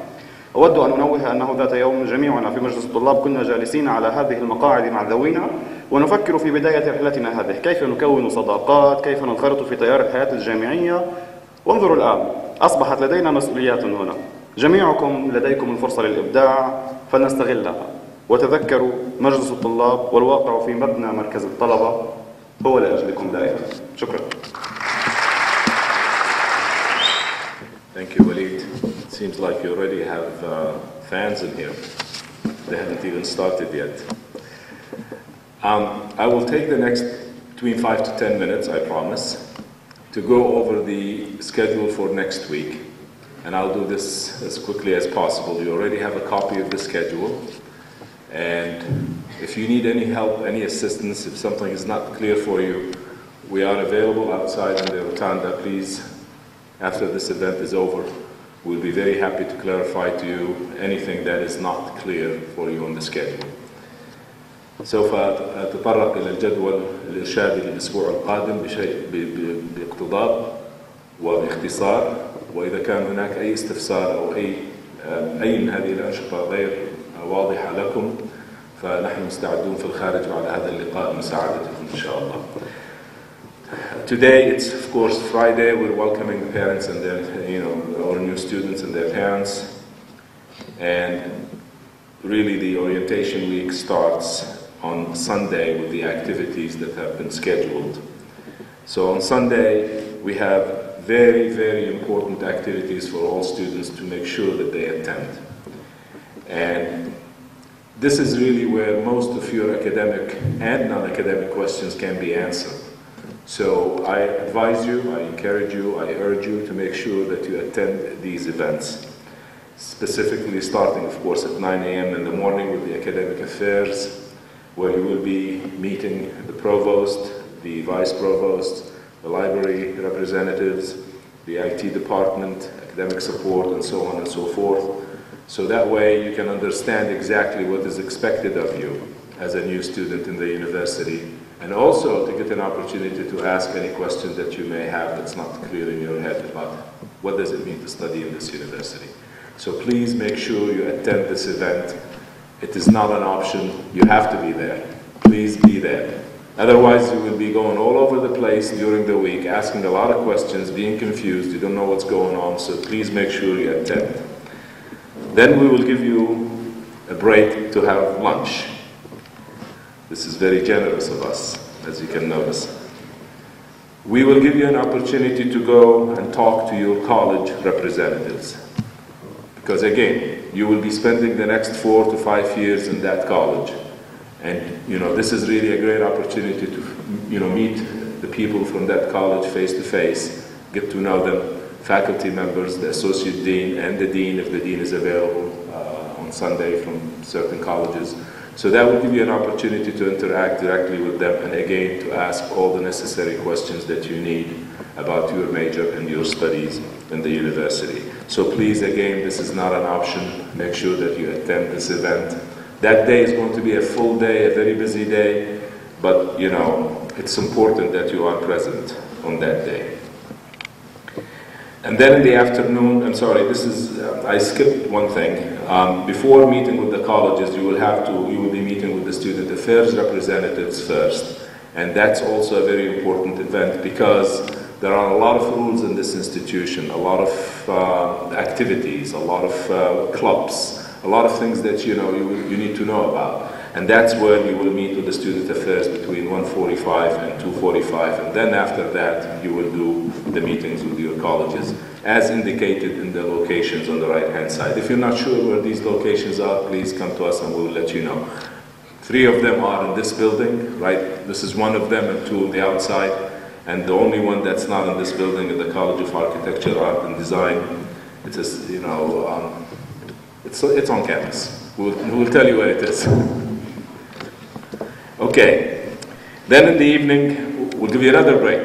أود أن أنوه أنه ذات يوم جميعنا في مجلس الطلاب كنا جالسين على هذه المقاعد مع ذوينا ونفكر في بداية رحلتنا هذه، كيف نكون صداقات، كيف ننخرط في تيار الحياة الجامعية. وانظروا الآن، أصبحت لدينا مسؤوليات هنا. جميعكم لديكم الفرصة للإبداع، فلنستغلها. وتذكروا، مجلس الطلاب والواقع في مبنى مركز الطلبة هو لأجلكم دائما. شكرا. Thank you, Walid. It seems like you already have fans in here. They haven't even started yet. I will take the next between 5 to 10 minutes, I promise, to go over the schedule for next week. And I'll do this as quickly as possible. You already have a copy of the schedule. And if you need any help, any assistance, if something is not clear for you, we are available outside in the rotunda. Please, after this event is over, we'll be very happy to clarify to you anything that is not clear for you on the schedule. سوف أتطرق إلى الجدول الإرشادي للأسبوع القادم باقتضاب وباختصار، وإذا كان هناك أي استفسار أو أي من هذه الأنشطة غير واضحة لكم فنحن مستعدون في الخارج بعد هذا اللقاء مساعدتكم إن شاء الله. Today it's of course Friday. We're welcoming the parents and their, our new students and their parents, and really the orientation week starts on Sunday with the activities that have been scheduled. So on Sunday we have very, very important activities for all students to make sure that they attend. And this is really where most of your academic and non-academic questions can be answered. So I advise you, I encourage you, I urge you to make sure that you attend these events. Specifically starting, of course, at 9 a.m. in the morning with the academic affairs, where you will be meeting the provost, the vice provost, the library representatives, the IT department, academic support, and so on and so forth. So that way you can understand exactly what is expected of you as a new student in the university, and also to get an opportunity to ask any question that you may have that's not clear in your head about what does it mean to study in this university. So please make sure you attend this event. It is not an option. You have to be there. Please be there. Otherwise, you will be going all over the place during the week, asking a lot of questions, being confused. You don't know what's going on, so please make sure you attend. Then we will give you a break to have lunch. This is very generous of us, as you can notice. We will give you an opportunity to go and talk to your college representatives. Because again, you will be spending the next 4 to 5 years in that college. And this is really a great opportunity to meet the people from that college face to face, get to know them, faculty members, the associate dean, and the dean if the dean is available on Sunday from certain colleges. So that will give you an opportunity to interact directly with them, and again to ask all the necessary questions that you need about your major and your studies in the university. So please, again, this is not an option. Make sure that you attend this event. That day is going to be a full day, a very busy day, but it's important that you are present on that day. And then in the afternoon, I'm sorry, I skipped one thing. Before meeting with the colleges, you will be meeting with the student affairs representatives first. And that's also a very important event because there are a lot of rules in this institution, a lot of activities, a lot of clubs, a lot of things that you need to know about. And that's where you will meet with the student affairs between 1:45 and 2:45, and then after that you will do the meetings with your colleges, as indicated in the locations on the right-hand side. If you're not sure where these locations are, please come to us and we'll let you know. 3 of them are in this building, right? This is one of them, and 2 on the outside. And the only one that's not in this building is the College of Architecture, Art and Design. It's just, it's on campus. We'll tell you where it is. Okay. Then in the evening, we'll give you another break.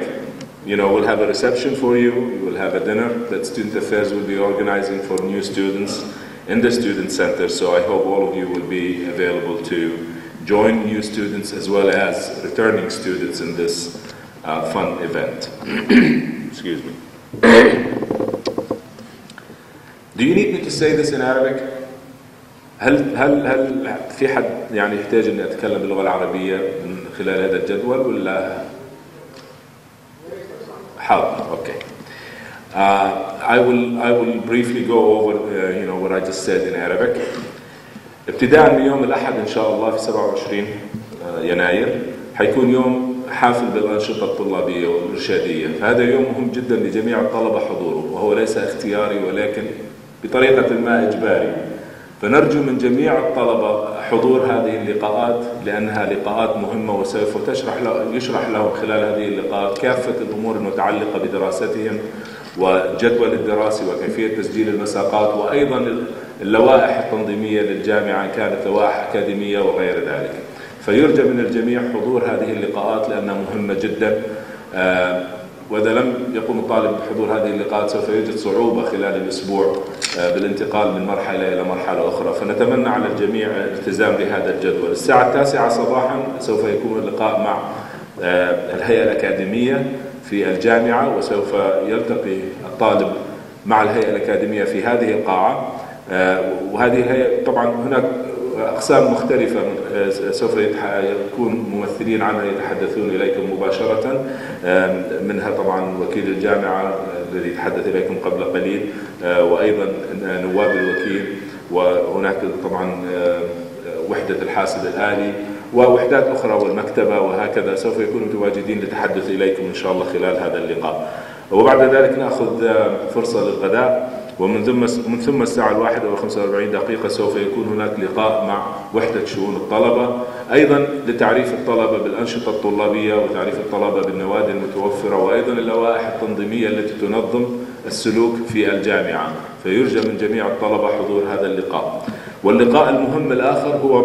We'll have a reception for you. We will have a dinner that Student Affairs will be organizing for new students in the Student Center. So I hope all of you will be available to join new students as well as returning students in this fun event. Excuse me. Do you need me to say this in Arabic? هل في حد يحتاج اني اتكلم باللغة العربية من خلال هذا الجدول ولا؟ حاضر. Okay. I will briefly go over what I just said in Arabic. ابتداء من يوم الأحد إن شاء الله في 27 يناير حيكون يوم حافل بالأنشطة الطلابية والإرشادية. فهذا يوم مهم جدا لجميع الطلبة حضوره، وهو ليس اختياري ولكن بطريقة ما إجباري. فنرجو من جميع الطلبة حضور هذه اللقاءات لأنها لقاءات مهمة، وسوف يشرح لهم خلال هذه اللقاءات كافة الأمور المتعلقة بدراستهم وجدول الدراسي وكيفية تسجيل المساقات، وأيضا اللوائح التنظيمية للجامعة كانت لوائح أكاديمية وغير ذلك. فيرجى من الجميع حضور هذه اللقاءات لأنها مهمة جدا. وإذا لم يقوم الطالب بحضور هذه اللقاءات سوف يجد صعوبة خلال الأسبوع بالانتقال من مرحلة إلى مرحلة أخرى. فنتمنى على الجميع الالتزام بهذا الجدول. الساعة 9 صباحا سوف يكون اللقاء مع الهيئة الأكاديمية في الجامعة، وسوف يلتقي الطالب مع الهيئة الأكاديمية في هذه القاعة. وهذه الهيئة طبعا هناك أقسام مختلفة سوف يكون ممثلين عنها يتحدثون إليكم مباشرة، منها طبعا وكيل الجامعة الذي تحدث إليكم قبل قليل، وأيضا نواب الوكيل، وهناك طبعا وحدة الحاسب الآلي ووحدات أخرى والمكتبة، وهكذا سوف يكونوا متواجدين للتحدث إليكم إن شاء الله خلال هذا اللقاء. وبعد ذلك نأخذ فرصة للغداء، ومن ثم الساعة 1:45 سوف يكون هناك لقاء مع وحدة شؤون الطلبة، أيضا لتعريف الطلبة بالأنشطة الطلابية وتعريف الطلبة بالنوادي المتوفرة، وأيضا اللوائح التنظيمية التي تنظم السلوك في الجامعة. فيرجى من جميع الطلبة حضور هذا اللقاء. واللقاء المهم الآخر هو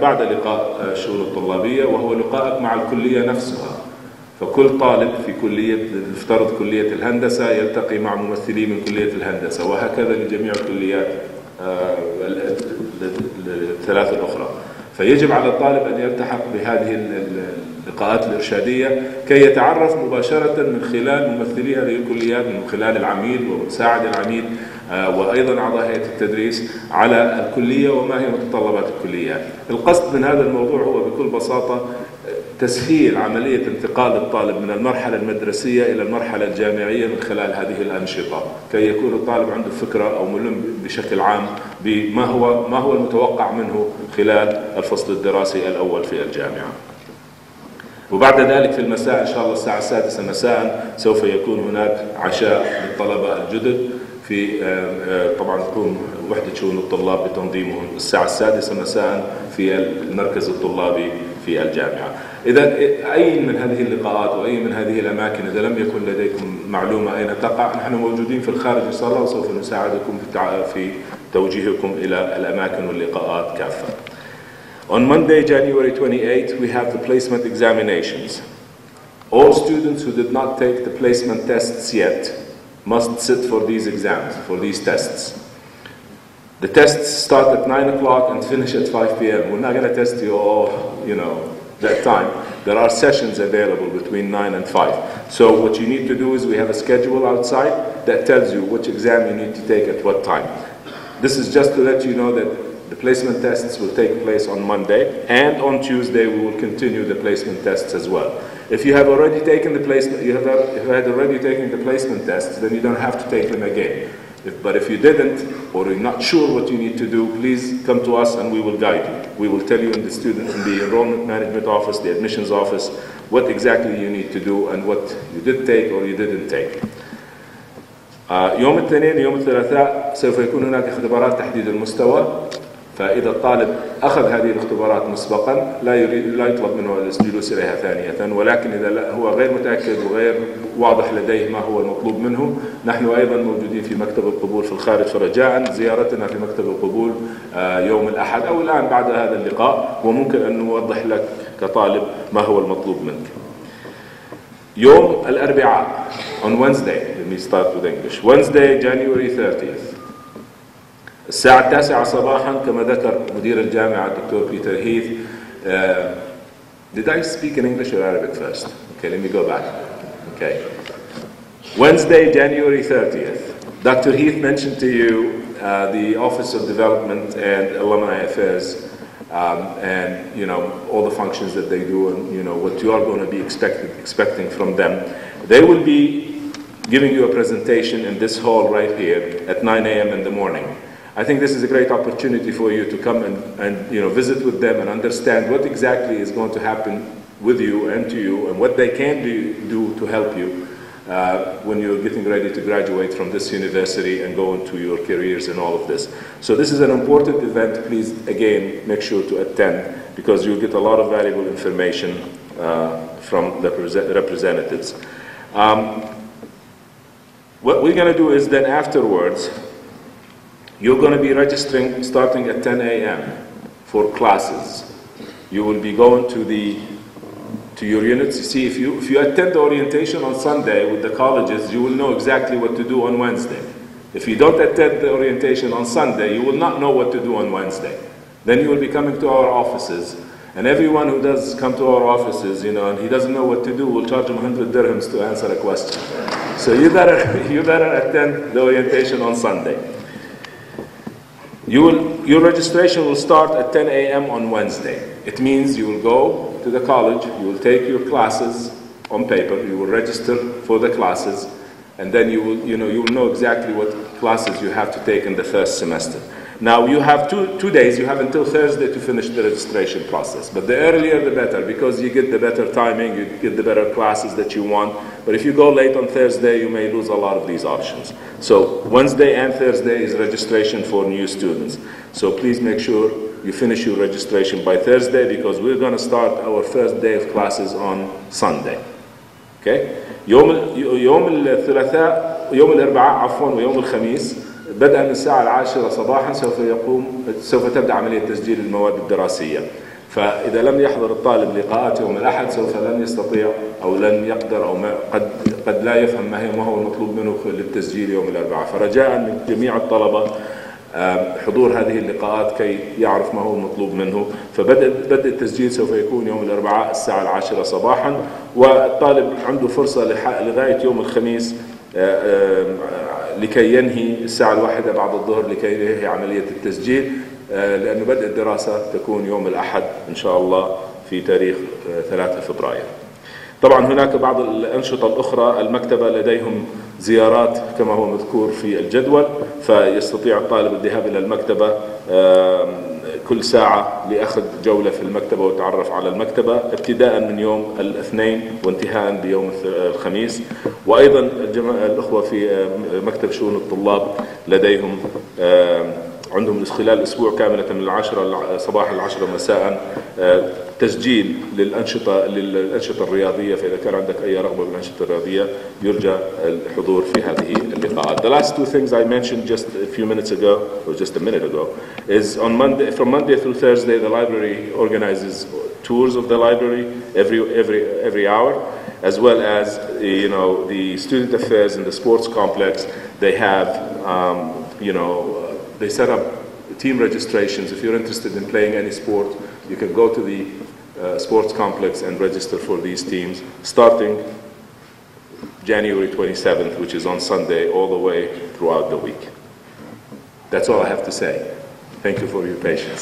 بعد لقاء الشؤون الطلابية، وهو لقائك مع الكلية نفسها. فكل طالب في كلية، نفترض كلية الهندسة، يلتقي مع ممثلين من كلية الهندسة، وهكذا لجميع الكليات الثلاث الأخرى. فيجب على الطالب أن يلتحق بهذه اللقاءات الإرشادية كي يتعرف مباشرة من خلال ممثلي هذه الكليات، من خلال العميد ومساعد العميد وأيضا أعضاء هيئة التدريس، على الكلية وما هي متطلبات الكليات. القصد من هذا الموضوع هو بكل بساطة تسهيل عملية انتقال الطالب من المرحلة المدرسية إلى المرحلة الجامعية من خلال هذه الأنشطة، كي يكون الطالب عنده فكرة أو ملم بشكل عام بما هو المتوقع منه خلال الفصل الدراسي الأول في الجامعة. وبعد ذلك في المساء إن شاء الله الساعة 6 مساء سوف يكون هناك عشاء للطلبة الجدد، في طبعا تكون وحدة شؤون الطلاب بتنظيمهم الساعة 6 مساء في المركز الطلابي في الجامعة. إذا أي من هذه اللقاءات وأي من هذه الأماكن إذا لم يكن لديكم معلومة أين تقع، نحن موجودين في الخارج إن شاء الله، وسوف نساعدكم في توجيهكم إلى الأماكن واللقاءات كافة. On Monday, January 28, we have the placement examinations. All students who did not take the placement tests yet must sit for these exams, for these tests. The tests start at 9 o'clock and finish at 5 p.m. We're not going to test you all, that time. There are sessions available between 9 and 5. So what you need to do is we have a schedule outside that tells you which exam you need to take at what time. This is just to let you know that the placement tests will take place on Monday, and on Tuesday we will continue the placement tests as well. If you have already taken the placement, you had already taken the placement tests, then you don't have to take them again. But if you didn't, or you're not sure what you need to do, please come to us and we will guide you. We will tell you in the enrollment management office, the admissions office, what exactly you need to do and what you did take or you didn't take. يوم الاثنين يوم الثلاثاء سوف يكون هناك اختبارات تحديد المستوى. فإذا الطالب أخذ هذه الاختبارات مسبقا لا يطلب منه الجلوس إليها ثانية، ولكن إذا هو غير متأكد وغير واضح لديه ما هو المطلوب منه، نحن أيضا موجودين في مكتب القبول في الخارج، فرجاء زيارتنا في مكتب القبول يوم الأحد أو الآن بعد هذا اللقاء، وممكن أن نوضح لك كطالب ما هو المطلوب منك. يوم الأربعاء on Wednesday, let me start with English. Wednesday, January 30th. الساعة 9 صباحا كما ذكر مدير الجامعة الدكتور بيتر هيث. Did I speak in English or Arabic first? Okay, let me go back. Okay. Wednesday, January 30th. Dr. Heath mentioned to you the Office of Development and Alumni Affairs and all the functions that they do and what you are going to be expecting from them. They will be giving you a presentation in this hall right here at 9 a.m. in the morning. I think this is a great opportunity for you to come and visit with them and understand what exactly is going to happen with you and to you and what they can do to help you when you're getting ready to graduate from this university and go into your careers and all of this. So this is an important event. Please, again, make sure to attend because you'll get a lot of valuable information from the representatives. What we're going to do is then afterwards, you're going to be registering starting at 10 a.m. for classes. You will be going to your units. You see, if you attend the orientation on Sunday with the colleges, you will know exactly what to do on Wednesday. If you don't attend the orientation on Sunday, you will not know what to do on Wednesday. Then you will be coming to our offices, and everyone who does come to our offices, and he doesn't know what to do, we'll charge him 100 dirhams to answer a question. So you better attend the orientation on Sunday. Your registration will start at 10 a.m. on Wednesday. It means you will go to the college, you will take your classes on paper, you will register for the classes, and then you will know exactly what classes you have to take in the first semester. Now you have two days, you have until Thursday to finish the registration process. But the earlier the better, because you get the better timing, you get the better classes that you want. But if you go late on Thursday, you may lose a lot of these options. So Wednesday and Thursday is registration for new students. So please make sure you finish your registration by Thursday because we're going to start our first day of classes on Sunday. Okay? يوم الأربعاء ويوم الخميس بدءا من الساعة 10 صباحا سوف تبدأ عملية تسجيل المواد الدراسية. فإذا لم يحضر الطالب لقاءات يوم الأحد سوف لن يستطيع أو لن يقدر أو قد لا يفهم ما هو المطلوب منه للتسجيل يوم الأربعاء. فرجاء من جميع الطلبة حضور هذه اللقاءات كي يعرف ما هو المطلوب منه. فبدء التسجيل سوف يكون يوم الأربعاء الساعة 10 صباحا، والطالب عنده فرصة لغاية يوم الخميس لكي ينهي الساعة 1 بعد الظهر لكي ينهي عملية التسجيل، لأن بدء الدراسة تكون يوم الأحد إن شاء الله في تاريخ 3 فبراير. طبعا هناك بعض الأنشطة الأخرى. المكتبة لديهم زيارات كما هو مذكور في الجدول، فيستطيع الطالب الذهاب إلى المكتبة كل ساعة لأخذ جولة في المكتبة والتعرف على المكتبة ابتداء من يوم الاثنين وانتهاء بيوم الخميس. وأيضا الأخوة في مكتب شؤون الطلاب لديهم عندهم خلال أسبوع كاملة من 10 صباحا ل 10 مساء تسجيل للأنشطة الرياضية. فإذا كان عندك أي رغبة بالأنشطة الرياضية يرجى الحضور في هذه اللقاءات. The last two things I mentioned just a few minutes ago, or just a minute ago, is from Monday through Thursday the library organizes tours of the library every hour, as well as the student affairs in the sports complex. They have they set up team registrations. If you're interested in playing any sport, you can go to the sports complex and register for these teams, starting January 27th, which is on Sunday, all the way throughout the week. That's all I have to say. Thank you for your patience.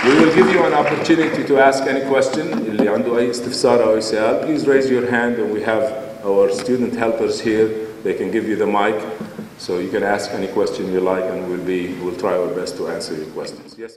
We will give you an opportunity to ask any question. اللي عنده أي استفسار أو أي سؤال, please raise your hand, and we have our student helpers here. They can give you the mic, so you can ask any question you like, and we'll try our best to answer your questions. Yes.